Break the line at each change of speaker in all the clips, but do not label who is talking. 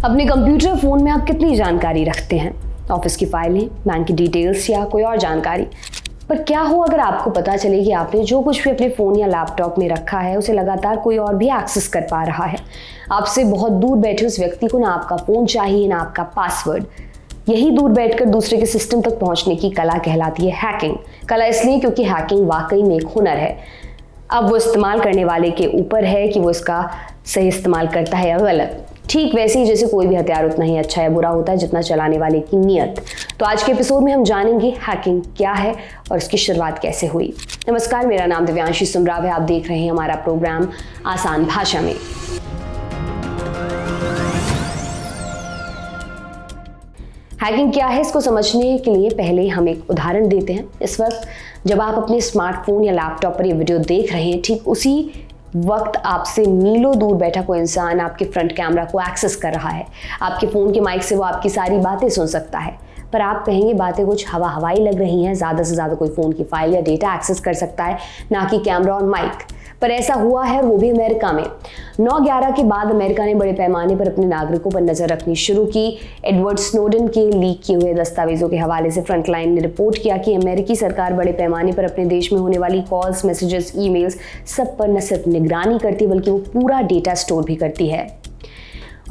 अपने computer phone में आप कितनी जानकारी रखते हैं? ऑफिस की फाइलें, बैंक की डिटेल्स या कोई और जानकारी? पर क्या हो अगर आपको पता चले कि आपने जो कुछ भी अपने फ़ोन या लैपटॉप में रखा है उसे लगातार कोई और भी एक्सेस कर पा रहा है। आपसे बहुत दूर बैठे उस व्यक्ति को ना आपका फ़ोन चाहिए ना आपका पासवर्ड। यही दूर बैठकर दूसरे के सिस्टम तक पहुंचने की कला कहलाती है हैकिंग। कला इसलिए क्योंकि हैकिंग वाकई में एक हुनर है। अब वो इस्तेमाल करने वाले के ऊपर है कि वो इसका सही इस्तेमाल करता है या गलत। ठीक वैसे ही जैसे कोई भी हथियार उतना ही अच्छा या बुरा होता है जितना चलाने वाले की नीयत। तो आज के एपिसोड में हम जानेंगे हैकिंग क्या है और इसकी शुरुआत कैसे हुई। नमस्कार, मेरा नाम दिव्यांशी सुमराव है। आप देख रहे हैं हमारा प्रोग्राम आसान भाषा में। हैकिंग क्या है, इसको समझने के लिए पहले हम एक उदाहरण देते हैं। इस वक्त जब आप अपने स्मार्टफोन या लैपटॉप पर ये वीडियो देख रहे हैं, ठीक उसी वक्त आपसे मीलों दूर बैठा कोई इंसान आपके फ्रंट कैमरा को एक्सेस कर रहा है। आपके फ़ोन के माइक से वो आपकी सारी बातें सुन सकता है। पर आप कहेंगे बातें कुछ हवाई लग रही हैं। ज़्यादा से ज़्यादा कोई फ़ोन की फाइल या डेटा एक्सेस कर सकता है, ना कि कैमरा और माइक। पर ऐसा हुआ है, और वो भी अमेरिका में। 9/11 के बाद अमेरिका ने बड़े पैमाने पर अपने नागरिकों पर नजर रखनी शुरू की। एडवर्ड स्नोडन के लीक किए हुए दस्तावेजों के हवाले से फ्रंटलाइन ने रिपोर्ट किया कि अमेरिकी सरकार बड़े पैमाने पर अपने देश में होने वाली कॉल्स, मैसेजेस, ईमेल्स सब पर न सिर्फ निगरानी करती बल्कि वो पूरा डेटा स्टोर भी करती है।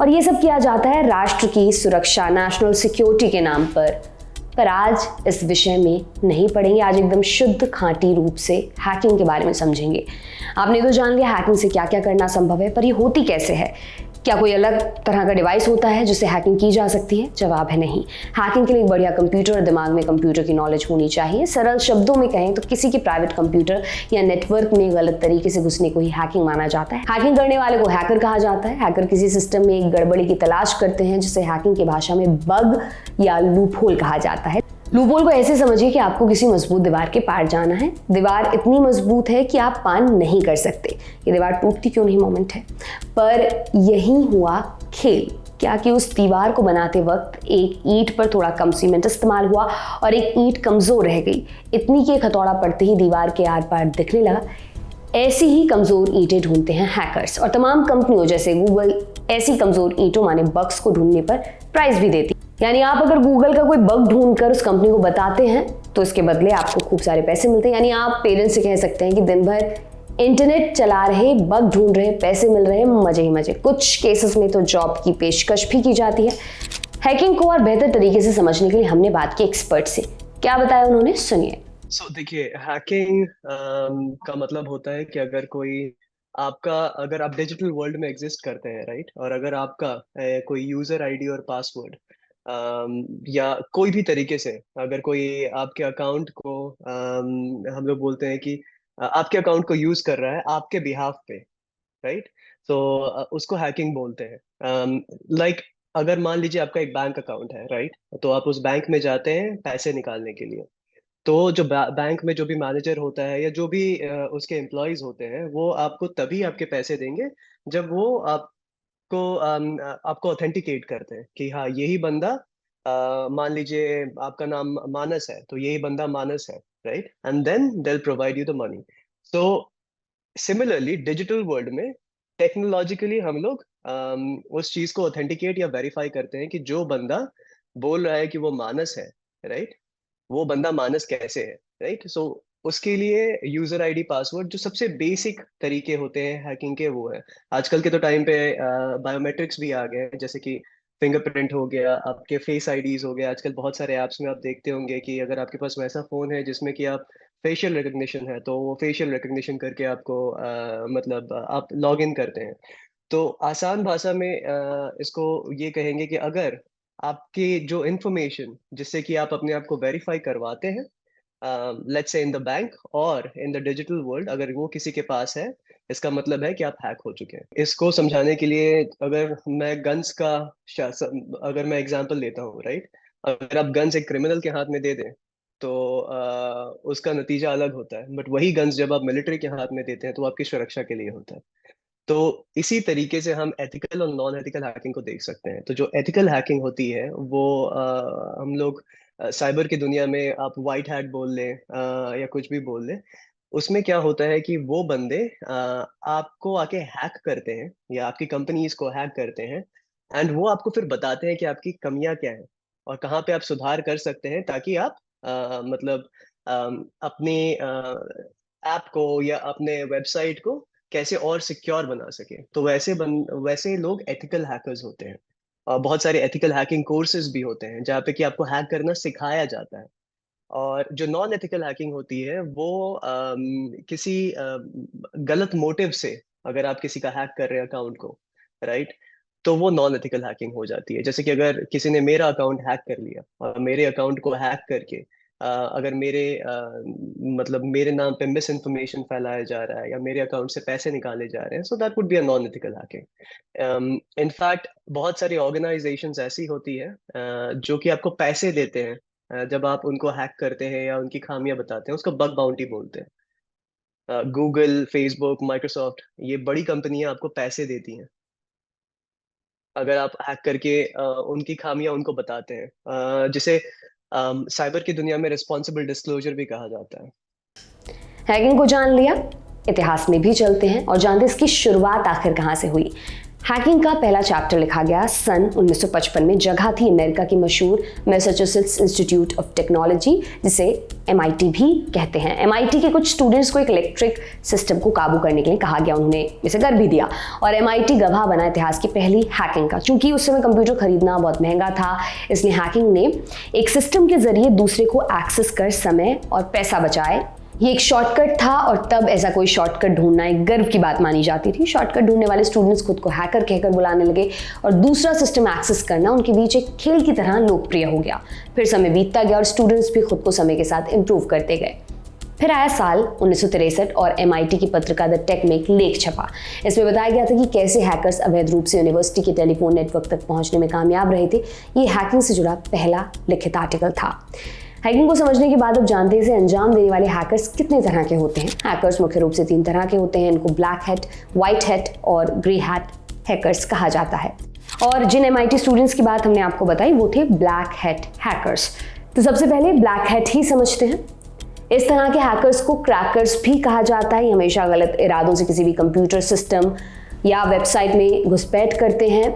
और ये सब किया जाता है राष्ट्र की सुरक्षा, नेशनल सिक्योरिटी के नाम पर आज इस विषय में नहीं पढ़ेंगे। आज एकदम शुद्ध खांटी रूप से हैकिंग के बारे में समझेंगे। आपने तो जान लिया हैकिंग से क्या क्या करना संभव है, पर ये होती कैसे है? क्या कोई अलग तरह का डिवाइस होता है जिससे हैकिंग की जा सकती है? जवाब है नहीं। हैकिंग के लिए एक बढ़िया कंप्यूटर और दिमाग में कंप्यूटर की नॉलेज होनी चाहिए। सरल शब्दों में कहें तो किसी के प्राइवेट कंप्यूटर या नेटवर्क में गलत तरीके से घुसने को ही हैकिंग माना जाता है। हैकिंग करने वाले को हैकर कहा जाता है। हैकर किसी सिस्टम में एक गड़बड़ी की तलाश करते हैं, जिसे हैकिंग की भाषा में बग या लूपहोल कहा जाता है। लूपहोल को ऐसे समझिए कि आपको किसी मजबूत दीवार के पार जाना है। दीवार इतनी मजबूत है कि आप पार नहीं कर सकते। ये दीवार टूटती क्यों नहीं मोमेंट है। पर यही हुआ खेल। क्या कि उस दीवार को बनाते वक्त एक ईंट पर थोड़ा कम सीमेंट इस्तेमाल हुआ और एक ईंट कमजोर रह गई। इतनी कि एक हथौड़ा पड़ते ही दीवार के आर पार दिखने लगा। ऐसी ही कमजोर ईंटें ढूंढते हैं हैकर्स, और तमाम कंपनियों जैसे गूगल ऐसी कमजोर ईंटों माने बग्स को ढूंढने पर प्राइज भी देती। यानी आप अगर गूगल का कोई बग ढूंढकर उस कंपनी को बताते हैं तो इसके बदले आपको खूब सारे पैसे मिलते हैं। यानी आप पेरेंट्स से कह सकते हैं कि दिन भर इंटरनेट चला रहे, बग ढूंढ रहे, पैसे मिल रहे, मजे ही मजे। कुछ केसेस में तो जॉब की पेशकश भी की जाती है। हैकिंग को और बेहतर तरीके से समझने के लिए हमने बात की एक्सपर्ट से। क्या बताया उन्होंने, सुनिए।
देखिए, हैकिंग का मतलब होता है कि अगर आप डिजिटल वर्ल्ड में एग्जिस्ट करते हैं, राइट, और अगर आपका कोई यूजर आईडी और पासवर्ड या कोई भी तरीके से अगर कोई आपके अकाउंट को हम लोग बोलते हैं कि आपके अकाउंट को यूज कर रहा है आपके बिहाफ पे, राइट। तो उसको हैकिंग बोलते हैं। लाइक अगर मान लीजिए आपका एक बैंक अकाउंट है, राइट, तो आप उस बैंक में जाते हैं पैसे निकालने के लिए। तो जो बैंक में जो भी मैनेजर होता है या जो भी उसके एम्प्लॉयज होते हैं, वो आपको तभी आपके पैसे देंगे जब वो आपको ऑथेंटिकेट करते हैं कि हाँ, यही बंदा मान लीजिए आपका नाम मानस है, तो यही बंदा मानस है, right, and then they provide you the money. So similarly digital world में टेक्नोलॉजिकली हम लोग उस चीज को ऑथेंटिकेट या वेरीफाई करते हैं कि जो बंदा बोल रहा है कि वो मानस है, राइट, वो बंदा मानस कैसे है, राइट। सो उसके लिए यूजर आईडी पासवर्ड जो सबसे बेसिक तरीके होते हैं हैकिंग के, वो है। आजकल के तो टाइम पे बायोमेट्रिक्स भी आ गए हैं, जैसे कि फिंगरप्रिंट हो गया, आपके फेस आईडीज हो गया। आजकल बहुत सारे ऐप्स में आप देखते होंगे कि अगर आपके पास वैसा फोन है जिसमें कि आप फेशियल रिकग्निशन है, तो वो फेशियल रिकग्निशन करके आपको मतलब आप लॉग इन करते हैं। तो आसान भाषा में इसको ये कहेंगे कि अगर आपकी जो इंफॉर्मेशन जिससे कि आप अपने आप को वेरीफाई करवाते हैं, let's say in the bank और इन द डिजिटल वर्ल्ड, अगर वो किसी के पास है, इसका मतलब है कि आप हैक हो चुके हैं। इसको समझाने के लिए अगर मैं गन्स का अगर मैं एग्जांपल लेता हूँ, राइट, अगर आप गन्स एक क्रिमिनल के हाथ में दे दें तो उसका नतीजा अलग होता है, बट वही गन्स जब आप मिलिट्री के हाथ में देते हैं तो वो आपकी सुरक्षा के लिए होता है। तो इसी तरीके से हम एथिकल और नॉन एथिकल हैकिंग को देख सकते हैं। तो जो एथिकल हैकिंग होती है वो हम लोग साइबर की दुनिया में आप वाइट हैट बोल लें या कुछ भी बोल लें, उसमें क्या होता है कि वो बंदे आपको आके हैक करते हैं या आपकी कंपनीज को हैक करते हैं, एंड वो आपको फिर बताते हैं कि आपकी कमियां क्या हैं और कहाँ पे आप सुधार कर सकते हैं, ताकि आप मतलब अपने ऐप को या अपने वेबसाइट को कैसे और सिक्योर बना सके। तो वैसे लोग एथिकल हैकर्स होते हैं। बहुत सारे एथिकल हैकिंग कोर्सेज भी होते हैं जहाँ पे कि आपको हैक करना सिखाया जाता है। और जो नॉन एथिकल हैकिंग होती है वो किसी गलत मोटिव से, अगर आप किसी का हैक कर रहे हैं अकाउंट को, राइट, तो वो नॉन एथिकल हैकिंग हो जाती है। जैसे कि अगर किसी ने मेरा अकाउंट हैक कर लिया और मेरे अकाउंट को हैक करके अगर मतलब मेरे नाम पे मिस इन्फॉर्मेशन फैलाया जा रहा है या मेरे अकाउंट से पैसे निकाले जा रहे हैं, so that would be a non ethical hacking. In fact बहुत सारी ऑर्गेनाइजेशंस ऐसी होती है जो कि आपको पैसे देते हैं जब आप उनको हैक करते हैं या उनकी खामियां बताते हैं। उसको बग बाउंटी बोलते हैं। गूगल, फेसबुक, माइक्रोसॉफ्ट, ये बड़ी कंपनियां आपको पैसे देती हैं अगर आप हैक करके उनकी खामियां उनको बताते हैं, जिसे साइबर की दुनिया में रिस्पॉन्सिबल डिस्क्लोजर भी कहा जाता है।
हैकिंग को जान लिया, इतिहास में भी चलते हैं और जानते हैं इसकी शुरुआत आखिर कहां से हुई। हैकिंग का पहला चैप्टर लिखा गया सन 1955 में। जगह थी अमेरिका की मशहूर मैसाचुसेट्स इंस्टीट्यूट ऑफ टेक्नोलॉजी, जिसे MIT भी कहते हैं। MIT के कुछ स्टूडेंट्स को एक इलेक्ट्रिक सिस्टम को काबू करने के लिए कहा गया, उन्होंने इसे कर भी दिया और MIT गवाह बना इतिहास की पहली हैकिंग का। चूंकि उस समय कंप्यूटर खरीदना बहुत महंगा था, इसलिए हैकिंग ने एक सिस्टम के जरिए दूसरे को एक्सेस कर समय और पैसा बचाए। ये एक शॉर्टकट था और तब ऐसा कोई शॉर्टकट ढूंढना एक गर्व की बात मानी जाती थी। शॉर्टकट ढूंढने वाले स्टूडेंट्स खुद को हैकर कहकर बुलाने लगे और दूसरा सिस्टम एक्सेस करना उनके बीच एक खेल की तरह लोकप्रिय हो गया। फिर समय बीतता गया और स्टूडेंट्स भी खुद को समय के साथ इंप्रूव करते गए। फिर आया साल 1963 और MIT की पत्रिका द टेक में एक लेख छपा। इसमें बताया गया था कि कैसे हैकर्स अवैध रूप से यूनिवर्सिटी के टेलीफोन नेटवर्क तक पहुंचने में कामयाब रहे थे। ये हैकिंग से जुड़ा पहला लिखित आर्टिकल था। हैकिंग को समझने के बाद अब जानते हैं इसे अंजाम देने वाले हैकर्स कितने तरह के होते हैं। हैकर्स मुख्य रूप से 3 तरह के होते हैं। इनको ब्लैक हैट, व्हाइट हैट और ग्रे हैट हैकर्स कहा जाता है। और जिन MIT स्टूडेंट्स की बात हमने आपको बताई वो थे ब्लैक हैट हैकर्स। तो सबसे पहले ब्लैक हैट ही समझते हैं। इस तरह के हैकर्स को क्रैकर्स भी कहा जाता है। ये हमेशा गलत इरादों से किसी भी कंप्यूटर सिस्टम या वेबसाइट में घुसपैठ करते हैं।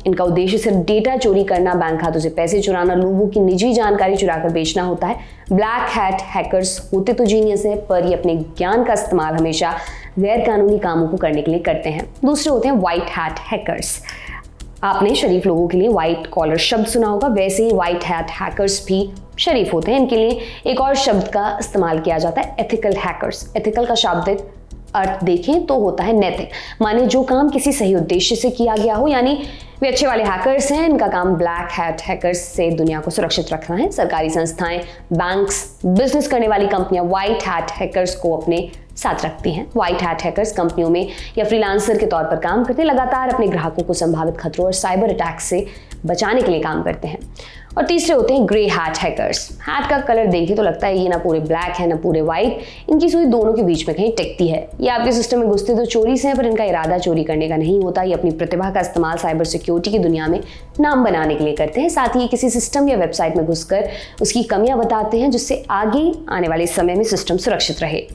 इनका उद्देश्य सिर्फ डेटा चोरी करना, बैंक खातों से पैसे चुराना, लोगों की निजी जानकारी चुराकर बेचना होता है। ब्लैक हैट हैकर्स होते तो जीनियस है, पर ये अपने ज्ञान का इस्तेमाल हमेशा गैर कानूनी कामों को करने के लिए करते हैं। दूसरे होते हैं व्हाइट हैट हैकर्स। आपने शरीफ लोगों के लिए व्हाइट कॉलर शब्द सुना होगा, वैसे ही व्हाइट हैट हैकर्स भी शरीफ होते हैं। इनके लिए एक और शब्द का इस्तेमाल किया जाता है, एथिकल हैकर्स। एथिकल का शाब्दिक अर्थ देखें तो होता है नैतिक, माने जो काम किसी सही उद्देश्य से किया गया हो, यानी वे अच्छे वाले हैकर्स हैं। इनका काम ब्लैक हैट हैकर्स से दुनिया को सुरक्षित रखना है। सरकारी संस्थाएं, बैंक्स, बिजनेस करने वाली कंपनियां व्हाइट हैट हैकर्स को अपने साथ रखती हैं। व्हाइट हैट हैकर्स कंपनियों में या फ्रीलांसर के तौर पर काम करते हैं, लगातार अपने ग्राहकों को संभावित खतरों और साइबर अटैक से बचाने के लिए काम करते हैं। और तीसरे होते हैं ग्रे हैट हैकर्स। हैट का कलर देखें तो लगता है ये ना पूरे ब्लैक है ना पूरे व्हाइट, इनकी सुई दोनों के बीच में कहीं टिकती है। ये आपके सिस्टम में घुसते तो चोरी से हैं, पर इनका इरादा चोरी करने का नहीं होता। ये अपनी प्रतिभा का इस्तेमाल साइबर सिक्योरिटी की दुनिया में नाम बनाने के लिए करते हैं। साथ ही ये किसी सिस्टम या वेबसाइट में घुसकर उसकी कमियां बताते हैं, जिससे आगे आने वाले समय में सिस्टम सुरक्षित रहे।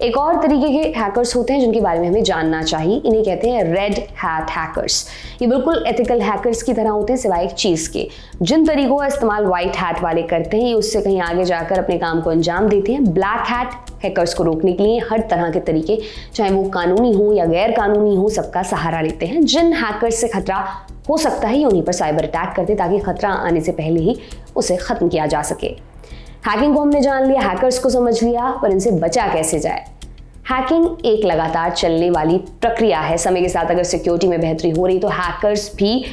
एक और तरीके के हैकर्स होते हैं जिनके बारे में हमें जानना चाहिए। इन्हें कहते हैं रेड हैट हैकर्स। ये बिल्कुल एथिकल हैकर्स की तरह होते हैं, सिवाय एक चीज के। जिन तरीकों का इस्तेमाल व्हाइट हैट वाले करते हैं, ये उससे कहीं आगे जाकर अपने काम को अंजाम देते हैं। ब्लैक हैट हैकर्स को रोकने के लिए हर तरह के तरीके, चाहे वो कानूनी हो या गैर कानूनी हो, सबका सहारा लेते हैं। जिन हैकर्स से खतरा हो सकता है, ये उन्हीं पर साइबर अटैक करते ताकि खतरा आने से पहले ही उसे खत्म किया जा सके। हैकिंग को हमने जान लिया, हैकर्स को समझ लिया, पर इनसे बचा कैसे जाए। हैकिंग एक लगातार चलने वाली प्रक्रिया है। समय के साथ अगर सिक्योरिटी में बेहतरी हो रही तो हैकर्स भी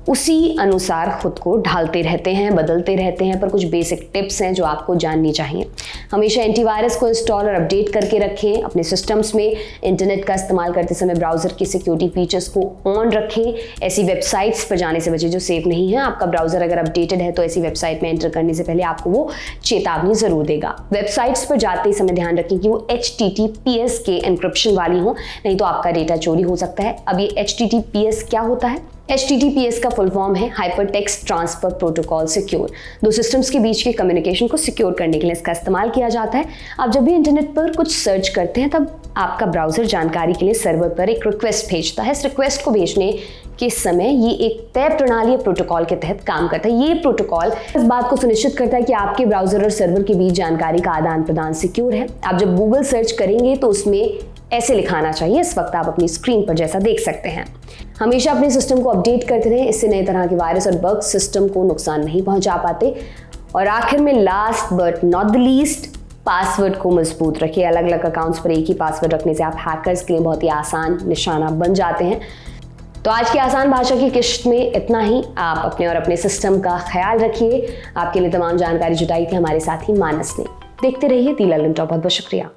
उसी अनुसार खुद को ढालते रहते हैं, बदलते रहते हैं। पर कुछ बेसिक टिप्स हैं जो आपको जाननी चाहिए। हमेशा एंटीवायरस को इंस्टॉल और अपडेट करके रखें। अपने सिस्टम्स में इंटरनेट का इस्तेमाल करते समय ब्राउजर की सिक्योरिटी फीचर्स को ऑन रखें। ऐसी वेबसाइट्स पर जाने से बचें जो सेफ नहीं है। आपका ब्राउजर अगर अपडेटेड है तो ऐसी वेबसाइट में एंटर करने से पहले आपको वो चेतावनी जरूर देगा। वेबसाइट्स पर जाते ही समय ध्यान रखें कि वो HTTPS के एन्क्रिप्शन वाली हो, नहीं तो आपका डेटा चोरी हो सकता है। अब ये HTTPS क्या होता है? HTTPS का फुल फॉर्म है hyper text transfer protocol secure. दो सिस्टम्स के बीच के कम्युनिकेशन को सिक्योर करने के लिए इसका इस्तेमाल किया जाता है। आप जब भी इंटरनेट पर कुछ सर्च करते हैं तब आपका ब्राउजर जानकारी के लिए सर्वर पर एक रिक्वेस्ट भेजता है। इस रिक्वेस्ट को भेजने के समय ये एक तय प्रणाली प्रोटोकॉल के तहत काम करता है। ये प्रोटोकॉल इस बात को सुनिश्चित करता है कि आपके ब्राउजर और सर्वर के बीच जानकारी का आदान प्रदान सिक्योर है। आप जब गूगल सर्च करेंगे तो उसमें ऐसे लिखाना चाहिए, इस वक्त आप अपनी स्क्रीन पर जैसा देख सकते हैं। हमेशा अपने सिस्टम को अपडेट करते रहें, इससे नए तरह के वायरस और बग सिस्टम को नुकसान नहीं पहुंचा पाते। और आखिर में last but not the least, password को मजबूत रखिए। अलग अलग अकाउंट्स पर एक ही पासवर्ड रखने से आप हैकर्स के लिए बहुत ही आसान निशाना बन जाते हैं। तो आज की आसान भाषा की किश्त में इतना ही। आप अपने और अपने सिस्टम का ख्याल रखिए। आपके लिए तमाम जानकारी जुटाई थी हमारे साथी मानस ने। देखते रहिए दी ललन टॉप। बहुत बहुत शुक्रिया।